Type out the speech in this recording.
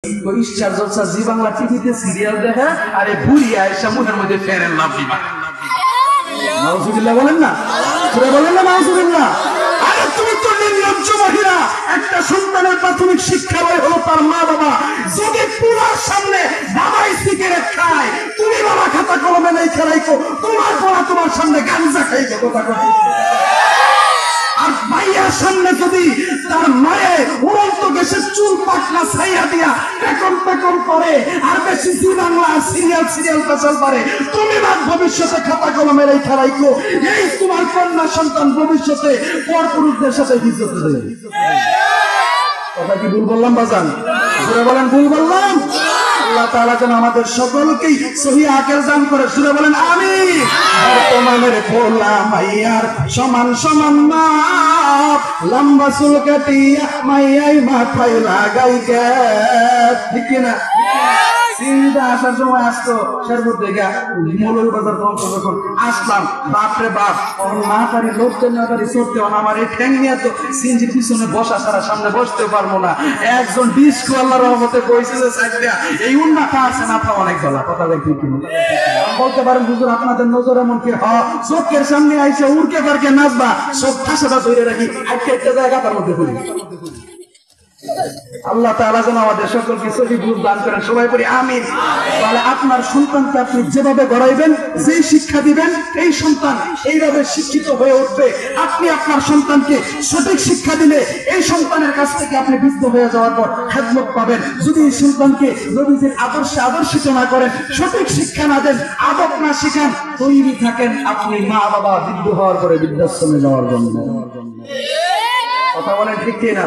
Easter জলসা জি বাংলা টিভিতে serial দেখে আরে বুড়ি আয়েশা মুখের মধ্যে ফেরেন লাভ দিবা। নাউজুবিল্লাহ বলেন না, সুরে বলেন না নাউজুবিল্লাহ। আরে তুমি তো নির্লজ্জ মহিলা। একটা সন্তানের প্রাথমিক শিক্ষা হলো তার মা বাবা। যদি পুরার সামনে বাবাই সিগারেট খায়, তুমি বাবা খাতা কলমে নাই খেলাইকো, তোমার পড়া তোমার সামনে গাঞ্জা খাইবে কথা কথা। আর ভাইয়ার সামনে যদি তার মায়ের উড়ন্ত গ্যাসের চুল পাটলা ছাইয়া দিয়া এখন করে আর বেশি জি বাংলা সিরিয়াল পেছাল পারে, তুমি না ভবিষ্যতে খাতা কলমে রেখা রাখো। এই তোমার কন্যা সন্তান ভবিষ্যতে পরপুরুষদের সাথে হিজরত দেবে। কথা কি ভুল বললাম বাজান? সুরে বলেন ভুল বললাম? আল্লাহ তাআলা যেন আমাদের সকলকেই সহি আকল দান করে। সুরে বলেন আমিন। বর্তমানের পোলা মাইয়ার সমান সমান না, লম্বা চুল কাটিয়া মাইয়াই মাথায় লাগাই গে, ঠিক না? চিন্তা আসার সময় আসতো শেরপুর থেকে মৌলভীবাজার যখন আসলাম, বাপরে বাপ মাথারি লোকতে না পারি চড়তে আমার এই ঠ্যাং নিয়ে তো সিনজির পিছনে বসা ছাড়া সামনে বসতে পারবো না। একজন ডিস্কো আল্লাহর রহমতে বইছে যে সাইডটা এই উন্নাটা আছে মাথা অনেক গলা কথা দেখি কিনা বলতে পারেন হুজুর আপনাদের নজর এমন কি চোখের সামনে আইসে উড়কে পারকে নাচবা, চোখ ঠাসাটা ধরে রাখি একটা জায়গা তার মধ্যে করি। আল্লাহ তাআলা যেন আমাদের সকলকে সহি বুঝ দান করেন, সবাই বলি আমিন। তাহলে আপনার সন্তানকে আপনি যেভাবে গড়াইবেন, যেই শিক্ষা দিবেন, এই সন্তান এইভাবে শিক্ষিত হয়ে উঠবে। আপনি আপনার সন্তানকে সঠিক শিক্ষা দিলে এই সন্তানের কাছ থেকে আপনি বৃদ্ধ হয়ে যাওয়ার পর খেদমত পাবেন। যদি এই সন্তানকে নবীজির আদর্শে আদর্শিত না করেন, সঠিক শিক্ষা না দেন, আদব না শিখান, তৈরি থাকেন আপনি মা বাবা বৃদ্ধ হওয়ার পরে বৃদ্ধাশ্রমে যাওয়ার জন্য। কথা বলেন ঠিক কিনা?